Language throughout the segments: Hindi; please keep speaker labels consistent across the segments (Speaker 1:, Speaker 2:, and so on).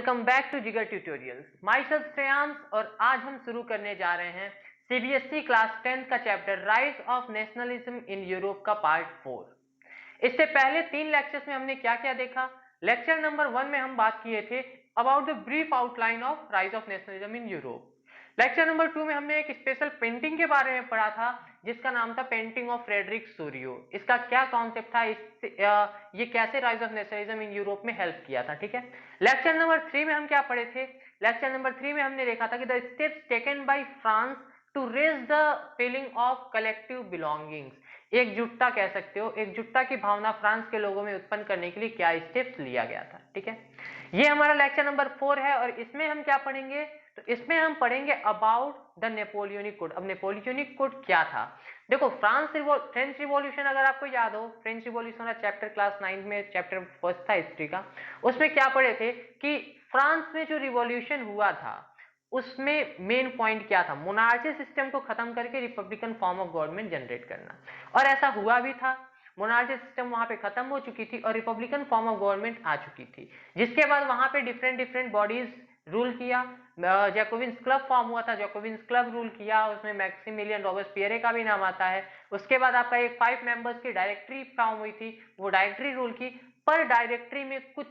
Speaker 1: वेलकम बैक टू जिगर ट्यूटोरियल्स। माई सेल्फ श्रेयांश और आज हम शुरू करने जा रहे हैं सीबीएसई क्लास 10 का chapter rise of nationalism in Europe का पार्ट 4। इससे पहले 3 लेक्चर्स में हमने क्या क्या देखा। लेक्चर नंबर 1 में हम बात किए थे about the brief outline of rise of nationalism in Europe. Lecture number 2 में हमने एक स्पेशल पेंटिंग के बारे में पढ़ा था जिसका नाम था पेंटिंग ऑफ फ्रेडरिक सोरियो। इसका क्या कॉन्सेप्ट था, ये कैसे rise of nationalism in Europe में हेल्प किया था। ठीक है, लेक्चर नंबर 3 में हम क्या पढ़े थे। लेक्चर नंबर 3 में हमने देखा था कि the steps taken by France to raise the feeling of collective belongings, एकजुटता कह सकते हो, एकजुटता की भावना फ्रांस के लोगों में उत्पन्न करने के लिए क्या स्टेप्स लिया गया था। ठीक है, ये हमारा लेक्चर नंबर 4 है और इसमें हम क्या पढ़ेंगे, तो इसमें हम पढ़ेंगे अबाउट द नेपोलियनिक कोड। अब नेपोलियनिक कोड क्या था, देखो फ्रेंच रिवॉल्यूशन अगर आपको याद हो, फ्रेंच रिवॉल्यूशन का चैप्टर क्लास 9 में चैप्टर फर्स्ट था हिस्ट्री का, उसमें क्या पढ़े थे कि फ्रांस में जो रिवॉल्यूशन हुआ था उसमें मेन पॉइंट क्या था, मोनार्ची सिस्टम को खत्म करके Republican form of government generate करना। और ऐसा हुआ भी था, मोनार्ची सिस्टम वहां पे खत्म हो चुकी थी और रिपब्लिकन फॉर्म ऑफ गवर्नमेंट आ चुकी थी, जिसके बाद वहां पे डिफरेंट बॉडीज रूल किया। जैकोबिन्स क्लब फॉर्म हुआ था, जैकोबिन्स क्लब रूल किया, उसमें मैक्सिमिलियन रॉबेस्पियरे का भी नाम आता है। उसके बाद आपका एक 5 मेंबर्स की डायरेक्टरी फॉर्म हुई थी, वो डायरेक्टरी रूल की, पर डायरेक्टरी में कुछ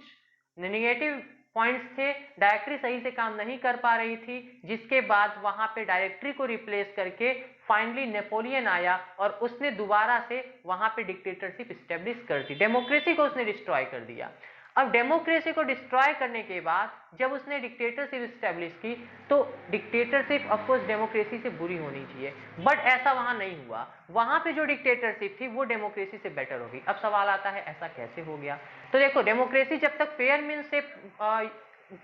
Speaker 1: नेगेटिव पॉइंट्स थे, डायरेक्टरी सही से काम नहीं कर पा रही थी, जिसके बाद वहां पे डायरेक्टरी को रिप्लेस करके फाइनली नेपोलियन आया और उसने दोबारा से वहां पे डिक्टेटरशिप स्टेब्लिश कर दी, डेमोक्रेसी को उसने डिस्ट्रॉय कर दिया। अब डेमोक्रेसी को डिस्ट्रॉय करने के बाद जब उसने डिक्टेटरशिप स्टेब्लिश की तो डिक्टेटरशिप ऑफ कोर्स डेमोक्रेसी से बुरी होनी चाहिए, बट ऐसा वहां नहीं हुआ। वहां पे जो डिक्टेटरशिप थी वो डेमोक्रेसी से बेटर होगी। अब सवाल आता है ऐसा कैसे हो गया, तो देखो डेमोक्रेसी जब तक फेयर मीन्स से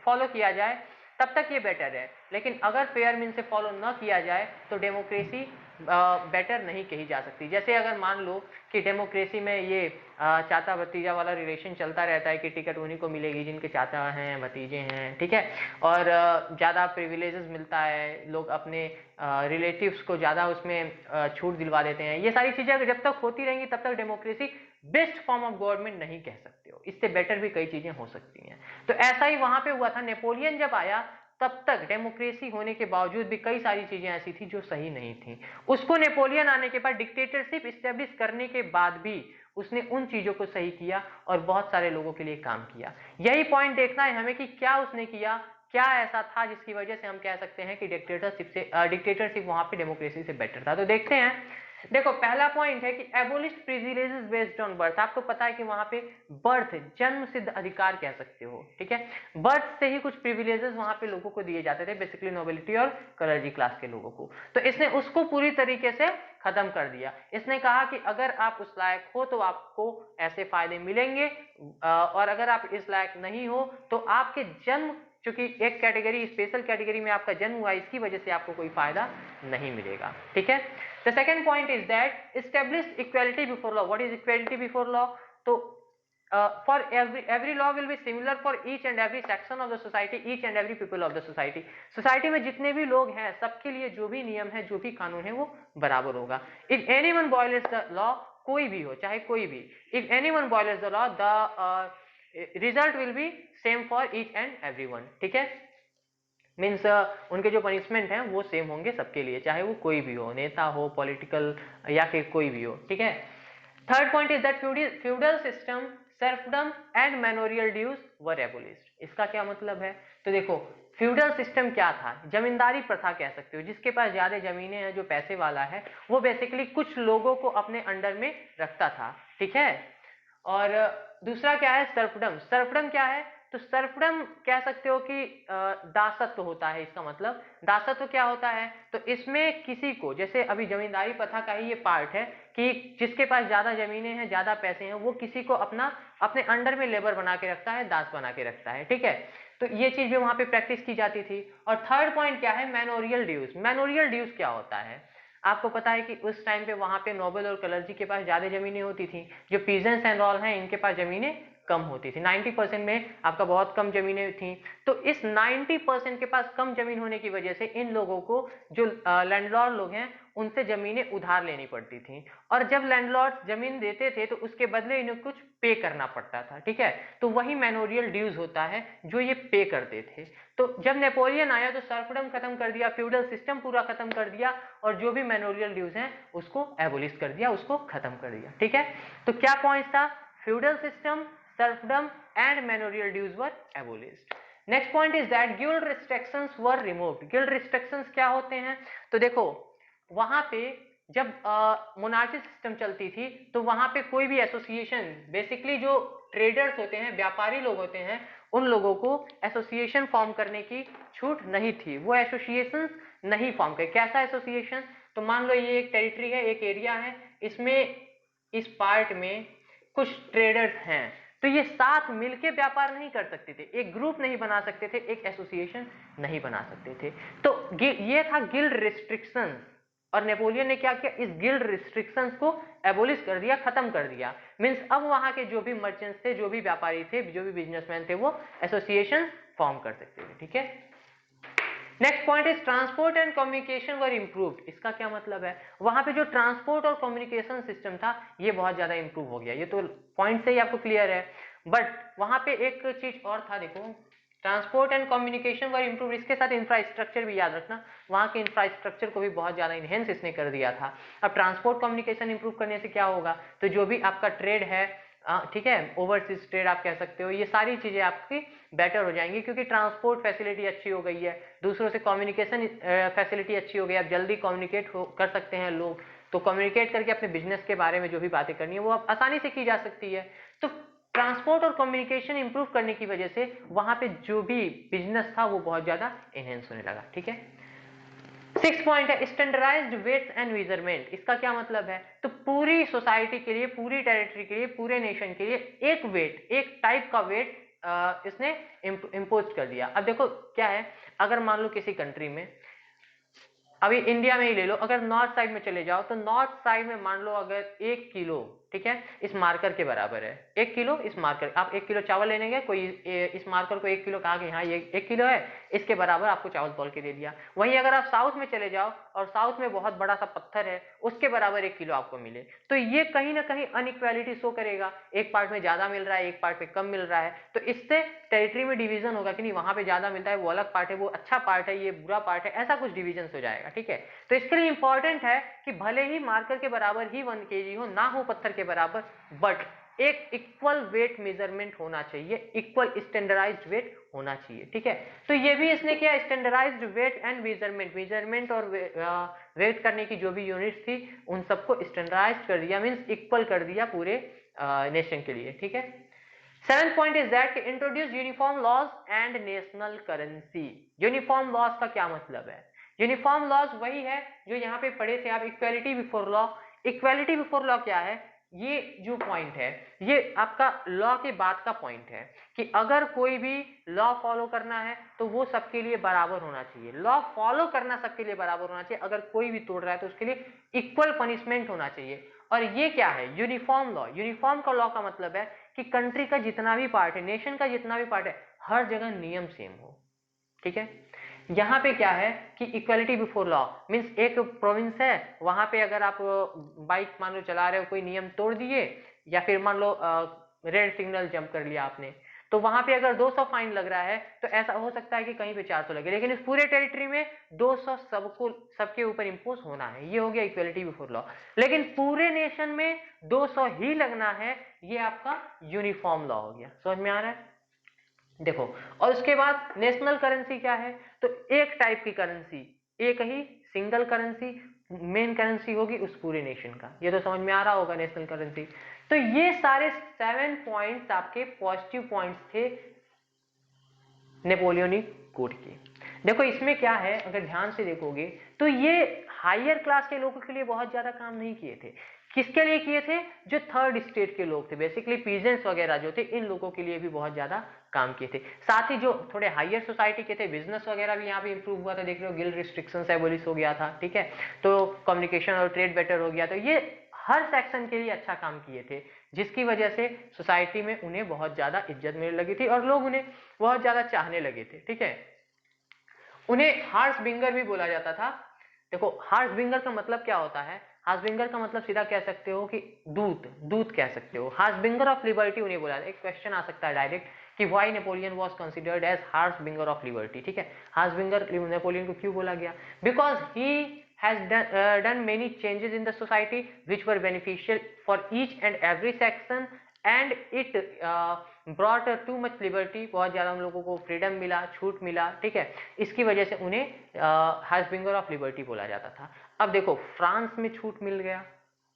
Speaker 1: फॉलो किया जाए तब तक ये बेटर है, लेकिन अगर फेयर मीन से फॉलो न किया जाए तो डेमोक्रेसी बेटर नहीं कही जा सकती। जैसे अगर मान लो कि डेमोक्रेसी में ये चाचा भतीजा वाला रिलेशन चलता रहता है कि टिकट उन्हीं को मिलेगी जिनके चाचा हैं भतीजे हैं, ठीक है, और ज़्यादा प्रिविलेजेस मिलता है, लोग अपने रिलेटिव्स को ज़्यादा उसमें छूट दिलवा देते हैं, ये सारी चीज़ें जब तक होती रहेंगी तब तक democracy best form of government नहीं कह सकते हो, इससे बेटर भी कई चीजें हो सकती हैं। तो ऐसा ही वहां पे हुआ था, नेपोलियन जब आया तब तक डेमोक्रेसी होने के बावजूद भी कई सारी चीजें ऐसी थी जो सही नहीं थी। उसको नेपोलियन आने के बाद डिक्टेटरशिप स्टेब्लिश करने के बाद भी उसने उन चीजों को सही किया और बहुत सारे लोगों के लिए काम किया। यही पॉइंट देखना है हमें कि क्या उसने किया, क्या ऐसा था जिसकी वजह से हम कह सकते हैं कि डिक्टेटरशिप वहां पे डेमोक्रेसी से बेटर था। तो देखते हैं, देखो पहला पॉइंट है कि abolish privileges based on birth. आपको पता है कि वहां पे बर्थ जन्म सिद्ध अधिकार कह सकते हो, ठीक है, बर्थ से ही कुछ प्रिविलेजेस वहां पे लोगों को दिए जाते थे, बेसिकली नोबिलिटी और क्लर्जी क्लास के लोगों को। तो इसने उसको पूरी तरीके से खत्म कर दिया। इसने कहा कि अगर आप उस लायक हो तो आपको ऐसे फायदे मिलेंगे और अगर आप इस लायक नहीं हो तो आपके जन्म, चूंकि एक कैटेगरी स्पेशल कैटेगरी में आपका जन्म हुआ, इसकी वजह से आपको कोई फायदा नहीं मिलेगा। ठीक है, the second point is that establish equality before law. What is equality before law, तो for every law will be similar for each and every section of the society, each and every people of the society। Society में जितने भी लोग हैं सबके लिए जो भी नियम है, जो भी कानून है वो बराबर होगा। If anyone violets the law, कोई भी हो चाहे कोई भी, if anyone violets the law the result will be same for each and everyone. ठीक है, मीन्स उनके जो पनिशमेंट हैं वो सेम होंगे सबके लिए, चाहे वो कोई भी हो, नेता हो, पॉलिटिकल या फिर कोई भी हो। ठीक है, third point is that feudal system, serfdom and manorial dues were abolished. इसका क्या मतलब है, तो देखो फ्यूडल सिस्टम क्या था, जमींदारी प्रथा कह सकते हो, जिसके पास ज्यादा जमीनें हैं, जो पैसे वाला है, वो बेसिकली कुछ लोगों को अपने अंडर में रखता था। ठीक है, और दूसरा क्या है सर्फडम। सर्फडम क्या है, तो सर्फडम कह सकते हो कि दासत्व होता है। इसका मतलब दासत्व क्या होता है, तो इसमें किसी को, जैसे अभी जमींदारी प्रथा का ही ये पार्ट है कि जिसके पास ज्यादा जमीनें हैं, ज्यादा पैसे हैं, वो किसी को अपने अंडर में लेबर बना के रखता है, दास बना के रखता है। ठीक है, तो ये चीज भी वहां पे प्रैक्टिस की जाती थी। और थर्ड पॉइंट क्या है, मैनोरियल ड्यूज। मैनोरियल ड्यूज क्या होता है, आपको पता है कि उस टाइम पे वहां पे नोबल और क्लर्जी के पास ज्यादा जमीनें होती थी, जो पीजेंट्स एंड ऑल हैं इनके पास जमीनें कम होती थी। 90% में आपका बहुत कम जमीनें थी। तो इस 90% के पास कम जमीन होने की वजह से इन लोगों को जो लैंडलॉर्ड लोग हैं उनसे जमीनें उधार लेनी पड़ती थी, और जब लैंडलॉर्ड जमीन देते थे तो उसके बदले इन्हें कुछ पे करना पड़ता था, ठीक है। तो वही मैनोरियल ड्यूज होता है जो ये पे करते थे। तो जब नेपोलियन आया तो सर्फडम खत्म कर दिया, फ्यूडल सिस्टम पूरा खत्म कर दिया, और जो भी मैनोरियल ड्यूज हैं उसको एबोलिश कर दिया, उसको खत्म कर दिया, ठीक है। तो क्या पॉइंट था? Feudal system, serfdom and manorial dues were abolished. Next point is that guild restrictions were removed. guild restrictions क्या होते हैं? तो देखो वहां पे जब मोनार्ची सिस्टम चलती थी तो वहां पे कोई भी एसोसिएशन, बेसिकली जो ट्रेडर्स होते हैं, व्यापारी लोग होते हैं, उन लोगों को एसोसिएशन फॉर्म करने की छूट नहीं थी। वो एसोसिएशन नहीं फॉर्म करे। कैसा एसोसिएशन? तो मान लो ये एक टेरिटरी है, एक एरिया है, इसमें इस पार्ट में कुछ ट्रेडर्स हैं, तो ये साथ मिलके व्यापार नहीं कर सकते थे, एक ग्रुप नहीं बना सकते थे, एक एसोसिएशन नहीं बना सकते थे। तो ये था गिल्ड रिस्ट्रिक्शंस, और नेपोलियन ने क्या किया? इस गिल्ड रिस्ट्रिक्शंस को एबोलिश कर दिया, खत्म कर दिया। मींस अब वहां के जो भी मर्चेंट्स थे, जो भी व्यापारी थे, जो भी बिजनेसमैन थे, वो एसोसिएशन फॉर्म कर सकते थे, ठीक है। Next point is transport and communication were improved. इसका क्या मतलब है? वहां पे जो ट्रांसपोर्ट और कम्युनिकेशन सिस्टम था ये बहुत ज्यादा इंप्रूव हो गया। ये तो पॉइंट से ही आपको क्लियर है, बट वहां पे एक चीज और था, देखो, transport and communication were improved, इसके साथ इंफ्रास्ट्रक्चर भी याद रखना। वहां के इंफ्रास्ट्रक्चर को भी बहुत ज्यादा इनहेंस इसने कर दिया था। अब ट्रांसपोर्ट कम्युनिकेशन इंप्रूव करने से क्या होगा? तो जो भी आपका ट्रेड है, ठीक है, ओवरसीज ट्रेड आप कह सकते हो, ये सारी चीजें आपकी बेटर हो जाएंगी, क्योंकि ट्रांसपोर्ट फैसिलिटी अच्छी हो गई है, दूसरों से कम्युनिकेशन फैसिलिटी अच्छी हो गई, आप जल्दी कम्युनिकेट कर सकते हैं लोग, तो कम्युनिकेट करके अपने बिजनेस के बारे में जो भी बातें करनी है वो आप आसानी से की जा सकती है। तो ट्रांसपोर्ट और कम्युनिकेशन इंप्रूव करने की वजह से वहां पे जो भी बिजनेस था वो बहुत ज्यादा एनहेंस होने लगा, ठीक है। 6 पॉइंट है स्टैंडर्डाइज्ड वेट्स एंड मेजरमेंट। इसका क्या मतलब है? तो पूरी सोसाइटी के लिए, पूरी टेरिटरी के लिए, पूरे नेशन के लिए एक वेट, एक टाइप का वेट इसने इम्पोज कर दिया। अब देखो क्या है, अगर मान लो किसी कंट्री में, अभी इंडिया में ही ले लो, अगर नॉर्थ साइड में चले जाओ तो नॉर्थ साइड में मान लो अगर 1 किलो, ठीक है, इस मार्कर के बराबर है, 1 किलो इस मार्कर, आप 1 किलो चावल लेने गए, कोई इस मार्कर को 1 किलो कहा कि हाँ ये 1 किलो है, इसके बराबर आपको चावल तौल के दे दिया। वहीं अगर आप साउथ में चले जाओ और साउथ में बहुत बड़ा सा पत्थर है, उसके बराबर 1 किलो आपको मिले, तो ये कहीं ना कहीं अनइक्वालिटी शो करेगा, एक पार्ट में ज्यादा मिल रहा है, एक पार्ट में कम मिल रहा है, तो इससे टेरिटरी में डिवीजन होगा कि नहीं, वहां पे ज्यादा मिलता है, वो अलग पार्ट है, वो अच्छा पार्ट है, ये बुरा पार्ट है, ऐसा कुछ डिवीजन हो जाएगा, ठीक है। तो इसके लिए इंपॉर्टेंट है कि भले ही मार्कर के बराबर ही 1 kg हो, ना हो पत्थर के बराबर, बट एक इक्वल वेट मेजरमेंट होना चाहिए, इक्वल स्टैंडर्डाइज्ड वेट होना चाहिए, ठीक है। तो ये भी इसने किया, स्टैंडर्डाइज्ड वेट एंड मेजरमेंट और वेट करने की जो भी यूनिट्स थी उन सबको स्टैंडर्डाइज कर दिया, मींस इक्वल कर दिया पूरे नेशन के लिए, ठीक है। 7th point is that introduce uniform laws and national currency. Uniform laws का क्या मतलब है? यूनिफॉर्म लॉज वही है जो यहाँ पे पढ़े थे आप, equality before law. Equality before law क्या है? ये जो पॉइंट है ये आपका लॉ के बाद का पॉइंट है कि अगर कोई भी लॉ फॉलो करना है तो वो सबके लिए बराबर होना चाहिए। लॉ फॉलो करना सबके लिए बराबर होना चाहिए, अगर कोई भी तोड़ रहा है तो उसके लिए इक्वल पनिशमेंट होना चाहिए। और ये क्या है? Uniform law. यूनिफॉर्म का लॉ का मतलब है कि कंट्री का जितना भी पार्ट है, नेशन का जितना भी पार्ट है, हर जगह नियम सेम हो, ठीक है। यहाँ पे क्या है कि इक्वालिटी बिफोर लॉ मींस एक प्रोविंस है, वहां पे अगर आप बाइक मान लो चला रहे हो, कोई नियम तोड़ दिए, या फिर मान लो रेड सिग्नल जंप कर लिया आपने, तो वहां पे अगर 200 फाइन लग रहा है तो ऐसा हो सकता है कि कहीं पे 400 लगे, लेकिन इस पूरे टेरिटरी में 200 सबके ऊपर इंपोज होना है। ये हो गया इक्वालिटी बिफोर लॉ। लेकिन पूरे नेशन में 200 ही लगना है, ये आपका यूनिफॉर्म लॉ हो गया। समझ में आ रहा है? देखो, और उसके बाद नेशनल करेंसी क्या है? तो एक टाइप की करेंसी, एक ही सिंगल करेंसी, मेन करेंसी होगी उस पूरे नेशन का। ये तो समझ में आ रहा होगा, नेशनल करेंसी। तो ये सारे 7 पॉइंट्स आपके पॉजिटिव पॉइंट्स थे नेपोलियनिक कोड के। देखो इसमें क्या है, अगर ध्यान से देखोगे तो ये हायर क्लास के लोगों के लिए बहुत ज्यादा काम नहीं किए थे। किसके लिए किए थे? जो थर्ड स्टेट के लोग थे, बेसिकली पीजेंट्स वगैरह जो थे, इन लोगों के लिए भी बहुत ज्यादा काम किए थे। साथ ही जो थोड़े हायर सोसाइटी के थे, बिजनेस वगैरह भी यहाँ पे इंप्रूव हुआ था। देख रहे हो, गिल्ड रिस्ट्रिक्शंस एबोलिश हो गया था, ठीक है, तो कम्युनिकेशन और ट्रेड बेटर हो गया। तो ये हर सेक्शन के लिए अच्छा काम किए थे, जिसकी वजह से सोसाइटी में उन्हें बहुत ज्यादा इज्जत मिलने लगी थी और लोग उन्हें बहुत ज्यादा चाहने लगे थे। ठीक है, उन्हें हार्सबिंगर भी बोला जाता था। देखो हार्सबिंगर का मतलब क्या होता है, हार्सबिंगर का मतलब सीधा कह सकते हो कि दूत, दूत कह सकते हो। हार्सबिंगर ऑफ लिबर्टी उन्हें बोला जाता है। एक क्वेश्चन आ सकता है डायरेक्ट कि why Napoleon was considered as harbinger of liberty. ठीक है, हार्सबिंगर नेपोलियन को क्यों बोला गया? Because he has done many changes in the society which were beneficial for each and every section and it brought too much liberty, बहुत ज्यादा हम लोगों को फ्रीडम मिला, छूट मिला। ठीक है, इसकी वजह से उन्हें हार्सबिंगर ऑफ लिबर्टी बोला जाता था। अब देखो फ्रांस में छूट मिल गया,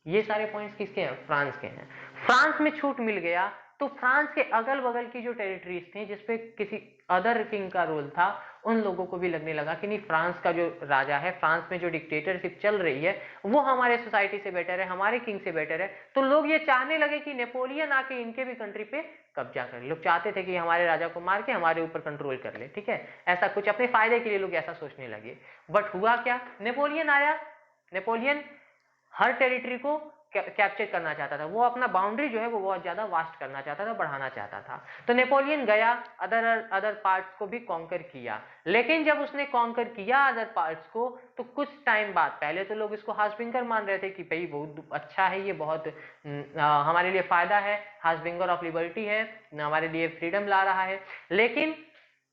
Speaker 1: ये सारे पॉइंट्स किसके हैं? फ्रांस के हैं। फ्रांस में छूट मिल गया तो फ्रांस के अगल बगल की जो टेरिटरीज थी जिसपे किसी अदर किंग का रोल था, उन लोगों को भी लगने लगा कि नहीं, फ्रांस का जो राजा है, फ्रांस में जो डिक्टेटरशिप चल रही है वो हमारे सोसाइटी से बेटर है, हमारे किंग से बेटर है। तो लोग ये चाहने लगे कि नेपोलियन आके इनके भी कंट्री पे कब्जा कर ले। लोग चाहते थे कि हमारे राजा को मार के हमारे ऊपर कंट्रोल कर ले। ठीक है, ऐसा कुछ अपने फायदे के लिए लोग ऐसा सोचने लगे। बट हुआ क्या, नेपोलियन आया, नेपोलियन हर टेरिटरी को कैप्चर करना चाहता था। वो अपना बाउंड्री जो है वो बहुत ज्यादा वास्ट करना चाहता था, बढ़ाना चाहता था। तो नेपोलियन गया, अदर पार्ट्स को भी कॉन्कर किया। लेकिन जब उसने कॉन्कर किया अदर पार्ट्स को, तो कुछ टाइम बाद, पहले तो लोग इसको हार्सबिंगर मान रहे थे कि भाई बहुत अच्छा है, ये बहुत हमारे लिए फायदा है, हार्सबिंगर ऑफ लिबर्टी है, हमारे लिए फ्रीडम ला रहा है। लेकिन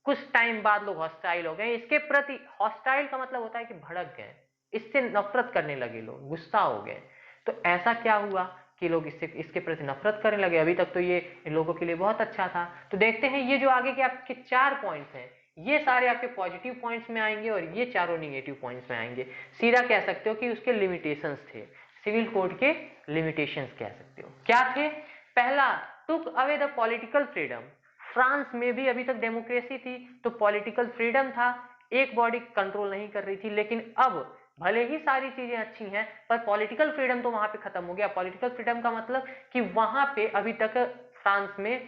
Speaker 1: कुछ टाइम बाद लोग हॉस्टाइल हो गए इसके प्रति। हॉस्टाइल का मतलब होता है कि भड़क गए, इससे नफरत करने लगे, लोग गुस्सा हो गए। तो ऐसा क्या हुआ कि लोग इसके प्रति नफरत करने लगे? अभी तक तो ये इन लोगों के लिए बहुत अच्छा था। तो देखते हैं ये जो आगे के आपके 4 पॉइंट्स हैं, ये सारे आपके पॉजिटिव पॉइंट्स में आएंगे और ये चारों निगेटिव पॉइंट्स में आएंगे। सीधा कह सकते हो कि उसके लिमिटेशंस थे, सिविल कोड के लिमिटेशंस कह सकते हो। क्या थे? पहला, took away the political freedom. France में भी अभी तक डेमोक्रेसी थी तो पॉलिटिकल फ्रीडम था, एक बॉडी कंट्रोल नहीं कर रही थी। लेकिन अब भले ही सारी चीजें अच्छी हैं पर पॉलिटिकल फ्रीडम तो वहां पे खत्म हो गया। पॉलिटिकल फ्रीडम का मतलब कि वहां पे अभी तक फ्रांस में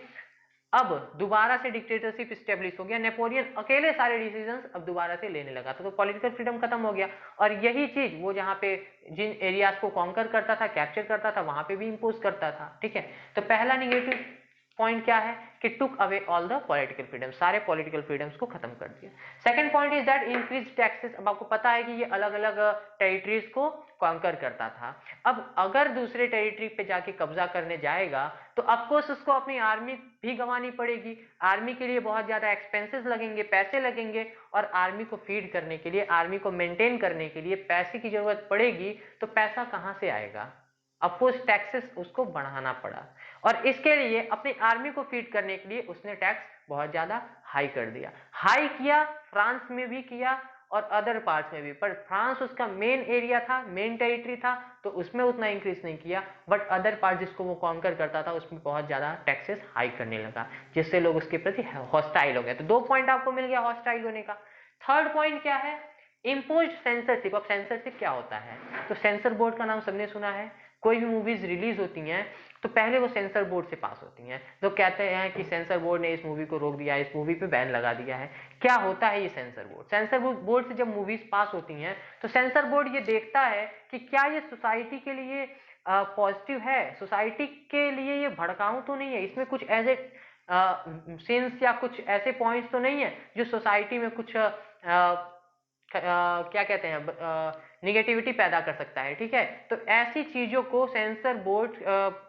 Speaker 1: अब दोबारा से डिक्टेटरशिप स्टेब्लिश हो गया। नेपोलियन अकेले सारे डिसीजंस अब दोबारा से लेने लगा था, तो पॉलिटिकल फ्रीडम खत्म हो गया। और यही चीज वो जहां पे जिन एरियाज को कॉन्कर करता था, कैप्चर करता था, वहां पे भी इंपोज करता था। ठीक है, तो पहला निगेटिव पॉइंट क्या है कि took away all the political freedom, सारे पॉलिटिकल फ्रीडम्स को खत्म कर दिया। Second point is that increase taxes. अब आपको पता है कि ये अलग अलग टेरिटरीज को कॉन्कर करता था। अब अगर दूसरे टेरिटरी पे जाके कब्जा करने जाएगा तो ऑफकोर्स उसको अपनी आर्मी भी गंवानी पड़ेगी। आर्मी के लिए बहुत ज्यादा एक्सपेंसेस लगेंगे, पैसे लगेंगे, और आर्मी को फीड करने के लिए, आर्मी को मेंटेन करने के लिए पैसे की जरूरत पड़ेगी। तो पैसा कहां से आएगा? ऑफकोर्स टैक्सेस उसको बढ़ाना पड़ा, और इसके लिए अपनी आर्मी को फीड करने के लिए उसने टैक्स बहुत ज्यादा हाई कर दिया। हाई किया, फ्रांस में भी किया और अदर पार्ट्स में भी, पर फ्रांस उसका मेन एरिया था, मेन टेरिटरी था, तो उसमें उतना इंक्रीज नहीं किया। बट अदर पार्ट जिसको वो कॉन्कर करता था उसमें बहुत ज्यादा टैक्सेस हाई करने लगा, जिससे लोग उसके प्रति हॉस्टाइल हो गए। तो 2 पॉइंट आपको मिल गया हॉस्टाइल होने का। थर्ड पॉइंट क्या है? Impose censorship. अब सेंसरशिप क्या होता है? तो सेंसर बोर्ड का नाम सबने सुना है। कोई भी मूवीज रिलीज होती हैं तो पहले वो सेंसर बोर्ड से पास होती हैं। तो कहते हैं कि सेंसर बोर्ड ने इस मूवी को रोक दिया, इस मूवी पे बैन लगा दिया है। क्या होता है ये सेंसर बोर्ड? सेंसर बोर्ड से जब मूवीज पास होती हैं तो सेंसर बोर्ड ये देखता है कि क्या ये सोसाइटी के लिए पॉजिटिव है, सोसाइटी के लिए ये भड़काऊ तो नहीं है, इसमें कुछ ऐसे सीन्स या कुछ ऐसे पॉइंट्स तो नहीं है जो सोसाइटी में कुछ क्या कहते हैं निगेटिविटी पैदा कर सकता है। ठीक है, तो ऐसी चीजों को सेंसर बोर्ड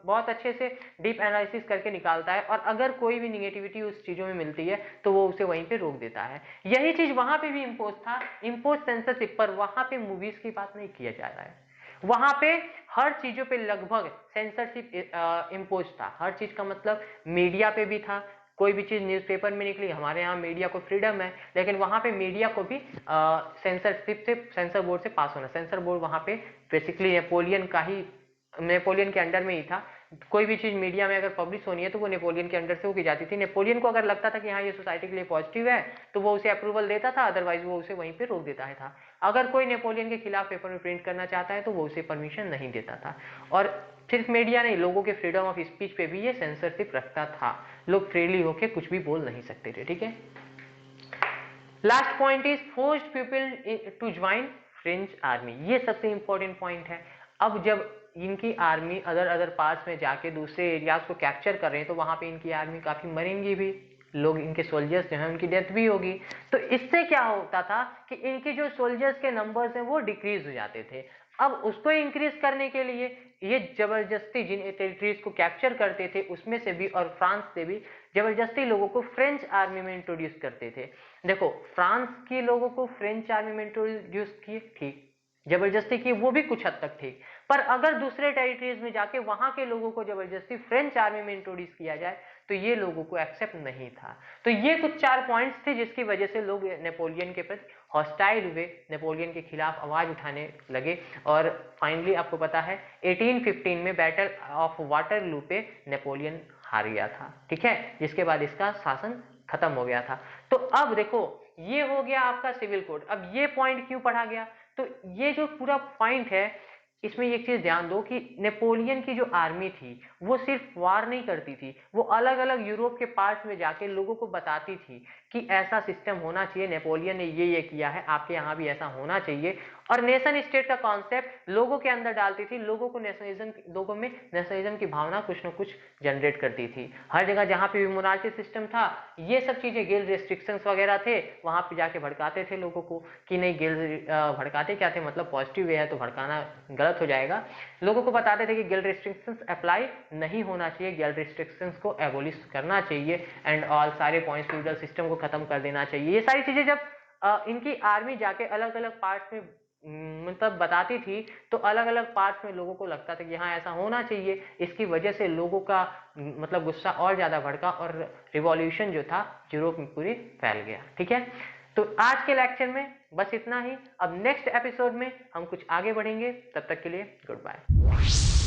Speaker 1: बहुत अच्छे से डीप एनालिसिस करके निकालता है, और अगर कोई भी निगेटिविटी उस चीजों में मिलती है तो वो उसे वहीं पे रोक देता है। यही चीज वहां पे भी इम्पोज था, इम्पोज सेंसरशिप, पर वहां पे मूवीज की बात नहीं किया जा रहा है। वहां पे हर चीजों पे लगभग सेंसरशिप इम्पोज था। हर चीज का मतलब मीडिया पे भी था। कोई भी चीज न्यूज़पेपर में निकली, हमारे यहाँ मीडिया को फ्रीडम है, लेकिन वहां पे मीडिया को भी सेंसरशिप से, सेंसर बोर्ड से पास होना। सेंसर बोर्ड वहां पे बेसिकली नेपोलियन के अंडर में ही था। कोई भी चीज मीडिया में अगर पब्लिश होनी है तो वो नेपोलियन के अंडर से वो की जाती थी। नेपोलियन को अगर लगता था कि हाँ ये सोसाइटी के लिए पॉजिटिव है तो वो उसे अप्रूवल देता था, अदरवाइज वो उसे वहीं पे रोक देता था। अगर कोई नेपोलियन के खिलाफ पेपर में प्रिंट करना चाहता है तो वो उसे परमिशन नहीं देता था। और सिर्फ मीडिया नहीं, लोगों के फ्रीडम ऑफ स्पीच पे भी ये सेंसरशिप रखता था। लोग फ्रीली होके कुछ भी बोल नहीं सकते थे। ठीक है, last point is forced people to join French army. ये सबसे इंपॉर्टेंट पॉइंट है। अब जब इनकी आर्मी अदर पार्ट्स में जाके दूसरे एरियाज को कैप्चर कर रहे हैं तो वहां पे इनकी आर्मी काफी मरेंगी भी, लोग इनके सोल्जर्स जो हैं उनकी डेथ भी होगी। तो इससे क्या होता था कि इनके जो सोल्जर्स के नंबर्स हैं वो डिक्रीज हो जाते थे। अब उसको इंक्रीज करने के लिए ये जबरदस्ती जिन टेरिटरीज को कैप्चर करते थे उसमें से भी और फ्रांस से भी जबरदस्ती लोगों को फ्रेंच आर्मी में इंट्रोड्यूस करते थे। देखो, फ्रांस के लोगों को फ्रेंच आर्मी में इंट्रोड्यूस किए, ठीक, जबरदस्ती की, वो भी कुछ हद तक ठीक, पर अगर दूसरे टेरिटरीज में जाके वहां के लोगों को जबरदस्ती फ्रेंच आर्मी में इंट्रोड्यूस किया जाए तो ये लोगों को एक्सेप्ट नहीं था। तो ये कुछ 4 पॉइंट्स थे जिसकी वजह से लोग नेपोलियन के प्रति हॉस्टाइल हुए, नेपोलियन के खिलाफ आवाज उठाने लगे और फाइनली आपको पता है 1815 में बैटल ऑफ वाटरलू पे नेपोलियन हार गया था, ठीक है, जिसके बाद इसका शासन खत्म हो गया था। तो अब देखो, ये हो गया आपका सिविल कोड। अब ये पॉइंट क्यों पढ़ा गया, तो ये जो पूरा पॉइंट है इसमें एक चीज ध्यान दो कि नेपोलियन की जो आर्मी थी वो सिर्फ वार नहीं करती थी, वो अलग अलग यूरोप के पार्ट्स में जाके लोगों को बताती थी कि ऐसा सिस्टम होना चाहिए, नेपोलियन ने ये किया है, आपके यहाँ भी ऐसा होना चाहिए। और नेशन स्टेट का कॉन्सेप्ट लोगों के अंदर डालती थी, लोगों में नेशनलिज्म की भावना कुछ न कुछ जनरेट करती थी। हर जगह जहाँ पे भी मोनार्ची सिस्टम था ये सब चीजें, गिल्ड रिस्ट्रिक्शंस वगैरह थे, वहां पे जाके भड़काते थे लोगों को कि नहीं, गिल्ड भड़काते क्या थे, मतलब पॉजिटिव वे है तो भड़काना गलत हो जाएगा। लोगों को बताते थे कि गिल्ड रिस्ट्रिक्शंस अप्लाई नहीं होना चाहिए, गिल्ड रिस्ट्रिक्शंस को एबोलिश करना चाहिए एंड ऑल, सारे पॉइंट्स फ्यूडल सिस्टम को खत्म कर देना चाहिए। ये सारी चीजें जब इनकी आर्मी जाके अलग अलग पार्ट्स में मतलब बताती थी तो अलग अलग पार्ट्स में लोगों को लगता था कि हाँ ऐसा होना चाहिए। इसकी वजह से लोगों का मतलब गुस्सा और ज्यादा भड़का और रिवॉल्यूशन जो था यूरोप में पूरी फैल गया, ठीक है। तो आज के लेक्चर में बस इतना ही। अब नेक्स्ट एपिसोड में हम कुछ आगे बढ़ेंगे, तब तक के लिए गुड बाय।